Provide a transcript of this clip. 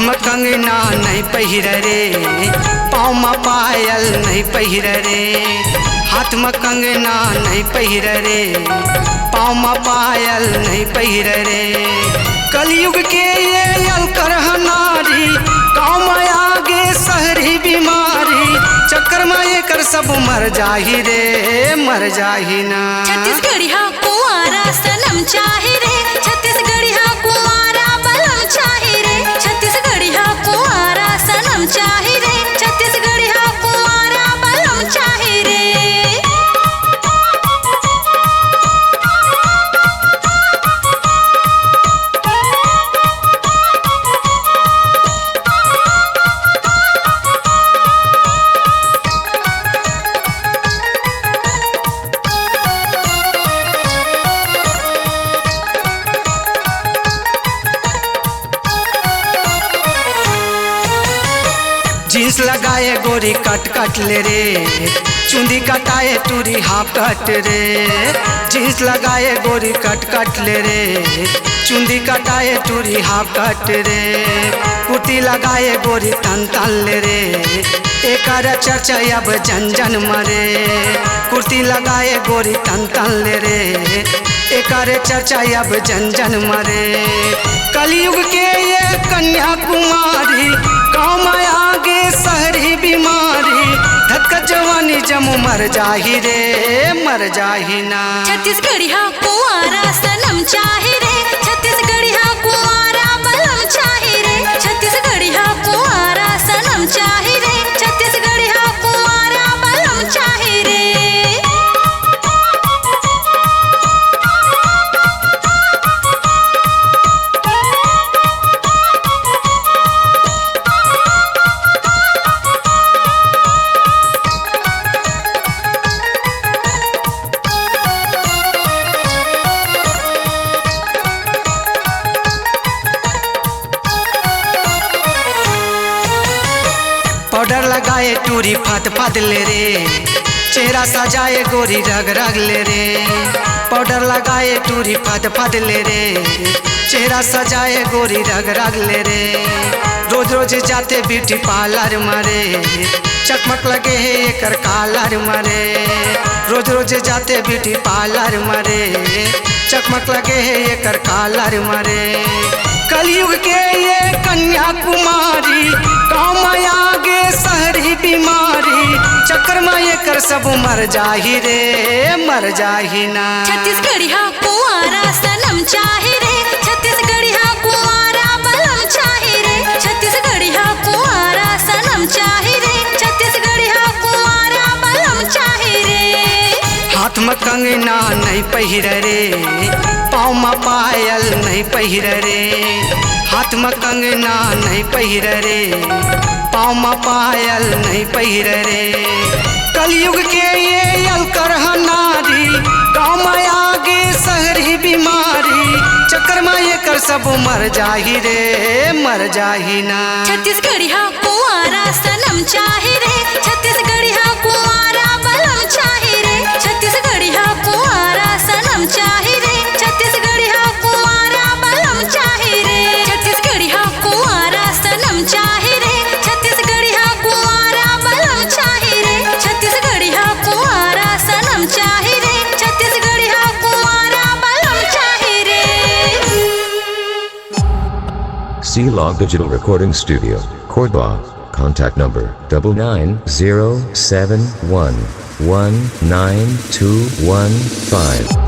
में कंगना नहीं पहिर रे, पाँव में पायल नहीं पहिर रे। हाथ में कंगना नहीं पहिर रे, पाँव में पायल नहीं पहिर रे। कलयुग के ये अलकर नारी, गाँव में आगे शहरी बीमारी। चक्कर में ये कर सब मर जाही रे, मर जाही ना। छत्तीसगढ़ी हा कुंवारा सनम चाहे रे, छत्तीसगढ़ी हा कुंवारा बलम चाहे रे। छत्तीसगढ़ी हा कुंवारा सनम चाहे रे, छत्तीसगढ़ी हा कुंवारा बलम चाहे रे। जींस लगाए गोरी कट कट ले रे, चुंदी कटाए टूरी हाफ कट रे। जींस लगाए गोरी कट कट ले रे, चुंदी कटाए टूरी हाफ कट रे। कुर्ती लगाए गोरी तन तन ले रे, एकर चर्चा अब जन जन मरे। कुर्ती लगाए गोरी तन तन ले रे, एकर चर्चा अब जन जन मरे। कलयुग के ये कन्याकुमारी, गाँव में आगे शहरी बीमारी। धक्का जवानी जम मर जाही रे, मर जाही ना। छत्तीसगढ़ी हा कुंवारा सनम चाहे रे, छत्तीसगढ़ी हा कुंवारा बलम चाहे रे। छत्तीसगढ़ी हा कुंवारा सनम चाहे रे, छत्तीसगढ़ी हा कुंवारा बलम चाहे रे। पाउडर लगाए टूरी फत फत ले रे, चेहरा सजाए गोरी रग रग ले रे। पाउडर लगाए टूरी फत फत ले रे, चेहरा सजाए गोरी रग रग ले रे। रोज रोज जाते ब्यूटी पार्लर मरे, चकमक लगे है एकर कालर मरे। रोज रोज जाते ब्यूटी पार्लर मरे, चकमक लगे है एकर कालर मरे। कलयुग के ये कन्याकुमारी, गाँव में आगे शहरी बीमारी। चक्कर में ये कर सब मर जाही रे, मर जाही ना। छत्तीसगढ़ी हा कुंवारा सनम चाहे रे, छत्तीसगढ़ी हा कुंवारा बलम चाहे रे। छत्तीसगढ़ी हा कुंवारा सनम चाहे रे, छत्तीसगढ़ी हा कुंवारा बलम चाहे रे। हाथ में कंगना नहीं पहिर रे, पाँव में पायल नहीं पहिर रे। हाथ में कंगना नहीं पहिर रे, पाँव में पायल नहीं पहिर रे। कलयुग के ये अलकर नारी, गाँव में आगे शहरी बीमारी। चक्कर में ये कर सब मर जाही रे, मर जाही ना। छत्तीसगढ़ी हा कुंवारा सनम चाहे रे, छत्तीसगढ़ी हा कुंवारा बलम चाहे रे। छत्तीसगढ़ी हा कुंवारा सनम चाहे रे, छत्तीसगढ़ी हा कुंवारा बलम चाहे रे। छत्तीसगढ़ी हा कुंवारा सनम चाहे रे, छत्तीसगढ़ी हा कुंवारा बलम चाहे रे। छत्तीसगढ़ी हा कुंवारा सनम चाहे रे, छत्तीसगढ़ी हा कुंवारा बलम चाहे रे। C-Log Digital Recording Studio, Cordoba. Contact number 9907119215.